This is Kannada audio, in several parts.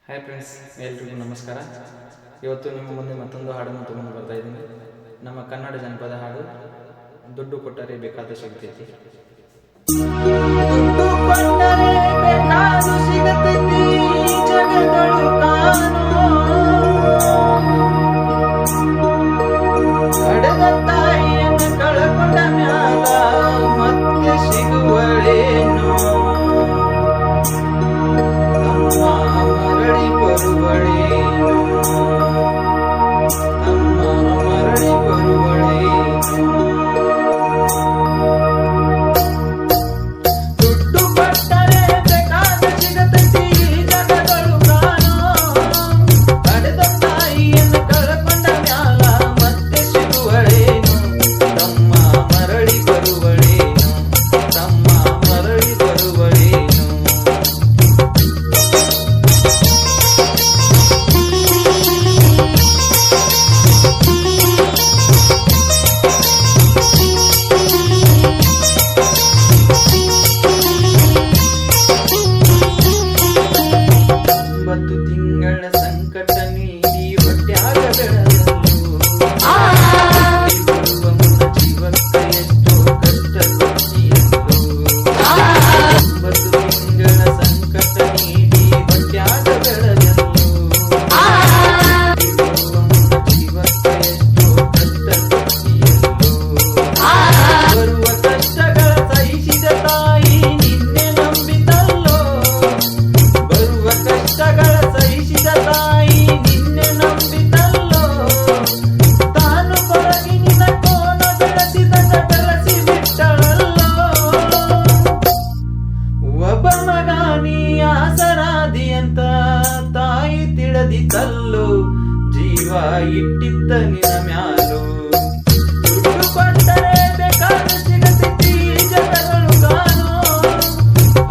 ಹಾಯ್ ಫ್ರೆಂಡ್ಸ್, ಎಲ್ರಿಗೂ ನಮಸ್ಕಾರ. ಇವತ್ತು ನಿಮ್ಮ ಮುಂದೆ ಮತ್ತೊಂದು ಹಾಡನ್ನು ತಗೊಂಡು ಬರ್ತಾ ಇದ್ದೀನಿ. ನಮ್ಮ ಕನ್ನಡ ಜನಪದ ಹಾಡು ದುಡ್ಡು ಕೊಟ್ಟರೆ ಬೇಕಾದ ಸಿಗ್ತೈತಿ. ದುಡ್ಡು ಕೊಟ್ಟರೆ ಬೇಕಾದು ಸಿಗತೈತಿ, ಜಗಗಳು ಕಾಣೋ ಹಡೆದ ತಾಯಿಯನ್ನು ಕಳಕೊಂಡ ಮ್ಯಾಲ ಮತ್ತೆ ಸಿಗುವಳೇನು, ತಮ್ಮ ಮರಳಿ ಬರುವಳೇನು, ತಮ್ಮ ಮರಳಿ ಬರುವಳೇನು. ದುಡ್ಡು ಕೊಟ್ಟರೆ ಬೇಕಾದ ಸಿಗತೈತಿ, ಜಗಗಳು ಕಾಣೋ ಹಡೆದ ತಾಯಿಯನ್ನು ಕಳಕೊಂಡ ಮ್ಯಾಲ ಮತ್ತೆ ಸಿಗುವಳೇನು, ತಮ್ಮ ಮರಳಿ ಬರುವಳೇನು, ತಮ್ಮ ಮರಳಿ ಬರುವಳೇನು. ಒಂಬತ್ತು ತಿಂಗಳ ಸಂಕಟ ನೀಡಿ ಹೊಟ್ಯಾಗ ಬೆಳೆದಳು, ಬರುವ ಮುನ್ನ ಜೀವಕ್ಕೆ ಎಷ್ಟೋ ಕಷ್ಟ ಕೊಟ್ಟಿಯಳು. ಒಂಬತ್ತು ತಿಂಗಳ ಸಂಕಟ ನೀಡಿ ಹೊಟ್ಯಾಗ ಬೆಳೆದಳು, ಬರುವ ಮುನ್ನ ಜೀವಕ್ಕೆ ಎಷ್ಟೋ ಕಷ್ಟ ಕೊಟ್ಟಿಯಳು. ಬರುವ ಕಷ್ಟಗಳ ಸಹಿಸಿದ ತಾಯಿ ನಿನ್ನೆ ನಂಬಿದಲ್ಲೋ, ಬರುವ ಕಷ್ಟಗಳ ಸಹಿಸಿದ ತಾಯಿ ನಿನ್ನೆ ನಂಬಿದಲ್ಲೋ. ತಾನು ಕೊರಗಿ ನಿನ್ನ ಕೋನ ಬೆಳೆಸಿದ ಬೆಳೆಸಿ ಬಿಟ್ಟಳಲ್ಲೋ. ಒಬ್ಬ ಮಗ ನೀ ಆಸರಾದಿ ಅಂತ ತಾಯಿ ತಿಳಿದಿದ್ದಲ್ಲೋ, ಜೀವ ಇಟ್ಟಿದ್ದ ನಿನ್ನ ಮ್ಯಾಲೋ. ದುಡ್ಡು ಕೊಟ್ಟರೆ ಬೇಕಾದ ಸಿಗತೈತಿ, ಜಗಗಳು ಕಾಣೋ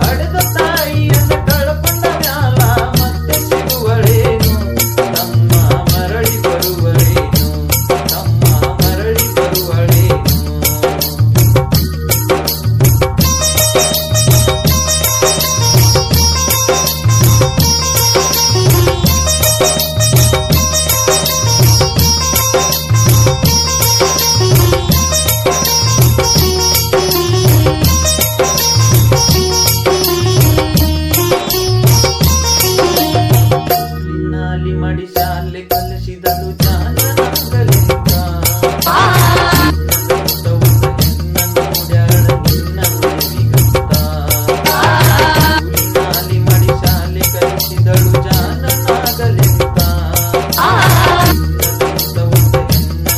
ಹಡೆದ ತಾಯಿಯನ್ನು ಕಳಕೊಂಡ ಮ್ಯಾಲ ಮತ್ತೆ ಸಿಗುವಳೇನು, ತಮ್ಮ ಮರಳಿ ಬರುವಳೇನು, ತಮ್ಮ ಮರಳಿ ಬರುವಳೇನು. ನಾಲಿ ಮಾಡಿ ಶಾಲೆ ಕಲಿಸಿದಳು ಜಾನನಾಗಲಿಂಗ, ನಿನ್ನ ನೋಡ್ಯಾಳ ನಿನ್ನ ಮನೆವಿಗಂತ. ನಾಲಿ ಮಾಡಿ ಶಾಲೆ ಕಲಿಸಿದಳು ಜಾನನಾಗಲಿಂಗ,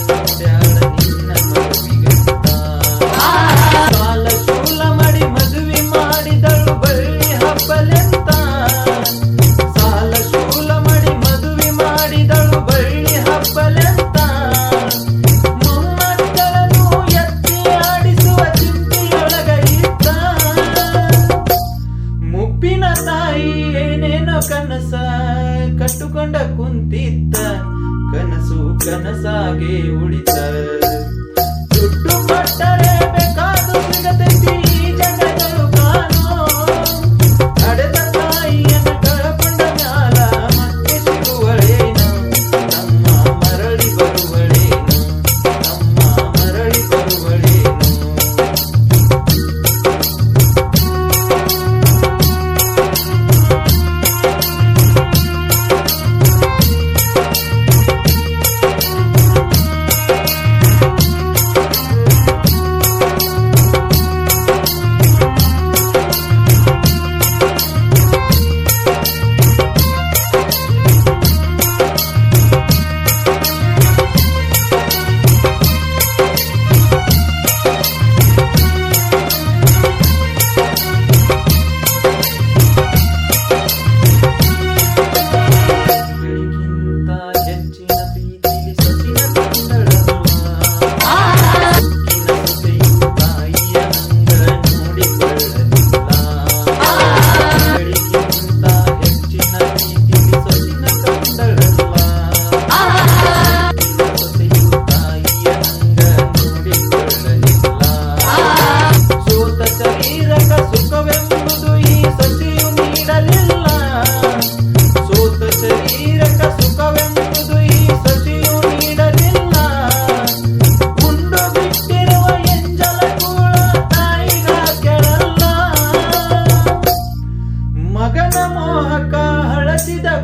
ನೋಡ್ಯಾಳ ನಿನ್ನ ಮನೆವಿಗಂತ. ಸಾಲ ಶೂಲ ಮಾಡಿ ಮದುವೆ ಮಾಡಿದಳು ಬಳ್ಳಿ ಹಬ್ಬಲೆಂತ, ಸಾಲ ಶೂಲ ಮಾಡಿ ಮದುವೆ ಮಾಡಿದಳು ಬಳ್ಳಿ ಹಬ್ಬಲೆಂತ. ಮೊಮ್ಮಕ್ಕಳನ್ನು ಎತ್ತಿ ಆಡಿಸುವ ಚಿಂತೆಯೊಳಗ ಇದ್ದ, ಮುಪ್ಪಿನ ತಾಯಿ ಏನೇನೋ ಕನಸ ಕಟ್ಟುಕೊಂಡ ಕುಂತಿದ್ದ, ಕನಸು ಕನಸಾಗೆ ಉಳಿತ. ದುಡ್ಡು ಕೊಟ್ಟರೆ ಬೇಕಾದು ಸಿಗತೈತಿ, ಜಗಗಳು ಕಾಣೋ ಹಡೆದ ತಾಯಿಯನ್ನು ಕಳಕೊಂಡ ಮ್ಯಾಲ ಮತ್ತೆ ಸಿಗುವಳೇನು, ತಮ್ಮ ಮರಳಿ ಬರುವಳೇನು, ತಮ್ಮ ಮರಳಿ ಬರುವಳೇನು.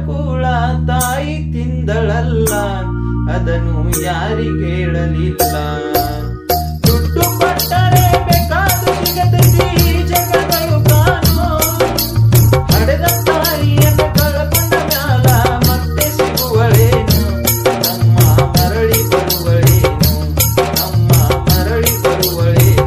ಕೂಳ ತಾಯಿ ತಿಂದಳಲ್ಲ, ಅದನ್ನು ಯಾರಿಗೇಳಲಿಲ್ಲ. ದುಡ್ಡು ಕೊಟ್ಟರೆ ಬೇಕಾದು ಸಿಗತೈತಿ ಜಗಗಳು ಕಾಣೋ, ಹಡೆದ ತಾಯಿಯನ್ನು ಕಳಕೊಂಡ ಮ್ಯಾಲ ಮತ್ತೆ ಸಿಗುವಳೇನು, ನಮ್ಮ ಮರಳಿ ಬರುವಳೇನು, ನಮ್ಮ ಮರಳಿ ಬರುವಳೇನು.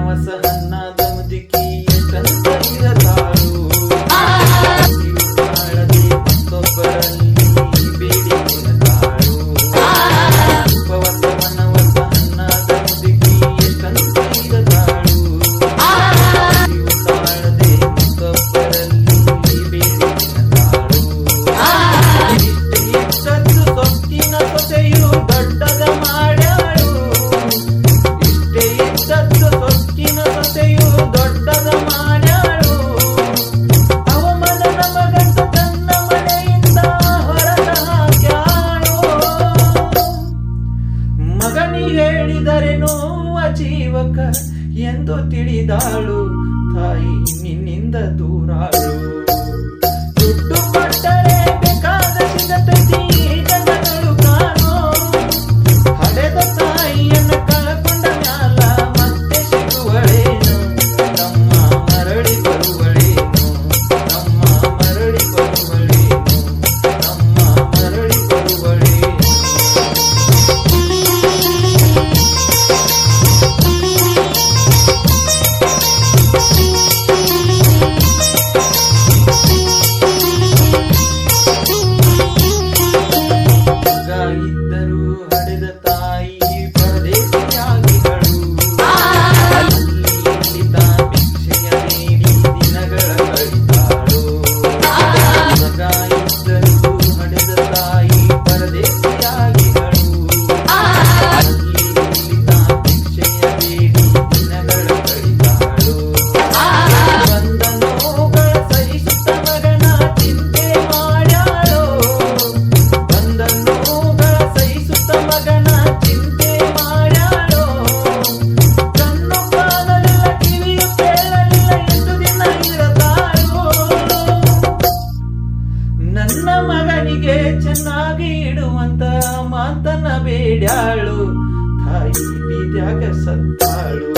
ಹೊಸ ಹಣ್ಣಾದ ಮುದುಕಿ ಎಷ್ಟಂತ ಇರತಾಳು, ತಾಳದೆ ಮತ್ತೊಬ್ಬರಲ್ಲಿ ಬೇಡಿ ತಿನ್ನತಾಳು. ಹೊಸ ಹಣ್ಣಾದ ಮುದುಕಿ ಎಷ್ಟಂತ ಇರತಾಳು, ತಾಳದೆ ಮತ್ತೊಬ್ಬರಲ್ಲಿ ಬೇಡಿ ತಿನ್ನತಾಳು. ಇಷ್ಟೇ ಇಷ್ಟದ್ದು ಸೊಕ್ಕಿನ ಸೊಸೆಯು ದೊಡ್ಡದ ಮಾಡ್ಯಾಳು, ಇಷ್ಟೇ ಇದ್ದದ್ದು ಸೊಕ್ಕಿನ ಸೊಸೆಯು ದೊಡ್ಡದ ಮಾಡ್ಯಾಳು. ಅವಮಾನದ ಮಗಂತ ತನ್ನ ಮನೆಯಿಂದ ಹೊರಟ ಹಾಕ್ಯಾಳು. ಮಗನಿಗೆ ಹೇಳಿದರೆ ನೋವ ಜೀವಕ ಎಂದು ತಿಳಿದಾಳು, ತಾಯಿ ನಿನ್ನಿಂದ ದೂರಾಳು. ದುಡ್ಡು ಕೊಟ್ಟರೆ ಬೇಕಾದ ಸಿಗತೈತಿ ಜನಗಳು ಕಾಣೋ, ಹಡೆದ ತಾಯಿಯನ್ನು ಕಳಕೊಂಡ ಮ್ಯಾಲ ಮತ್ತೆ ಸಿಗುವಳೇನು, ನಮ್ಮ ಮರಳಿ ಬರುವಳೇನು, ನಮ್ಮ ಮರಳಿ ಬರುವಳೇನು, ನಮ್ಮ ಮರಳಿ ಬರುವಳೇನು. ಮಗ ಇದ್ದರೂ ಹಡೆದ ತಾಯಿ ಪರದೇಶಿಯಾಗಿಗಳು, ಅಲ್ಲಿ ಇಲ್ಲಿ ತಾ ಭಿಕ್ಷೆಯ ನೀಡಿ ದಿನಗಳ ಕಳಿತಾಳು. ಮಗ ಇದ್ದರೂ ಹಡೆದ ತಾಯಿ ಪರದೇಶಿಯಾಗಿಗಳು, ಅಲ್ಲಿ ಇಲ್ಲಿ ತಾ ಭಿಕ್ಷೆಯ ನೀಡಿ ದಿನಗಳ ಕಳಿತಾಳು. ಬಂದ ನೋವುಗಳ ಸಹಿಸುತ್ತ ಮಗನ ಚಿಂತೆ ಮಾಡ್ಯಾಳು, ಬಂದ ನೋವುಗಳ ಸಹಿಸುತ್ತ ಮಗನ ಚಿಂತೆ ಮಾಡ್ಯಾಳು. ಕಣ್ಣು ಕಾಣಲಿಲ್ಲ ಕಿವಿಯು ಕೇಳಲಿಲ್ಲ ಎಂದು ದಿನ ಇರತಾಳು. ನನ್ನ ಮಗನಿಗೆ ಚೆನ್ನಾಗಿ ಇಡುವಂತ ಮಾತನ್ನ ಬೇಡ್ಯಾಳು, ತಾಯಿ ಬೀದ್ಯಾಗ ಸತ್ತಾಳು.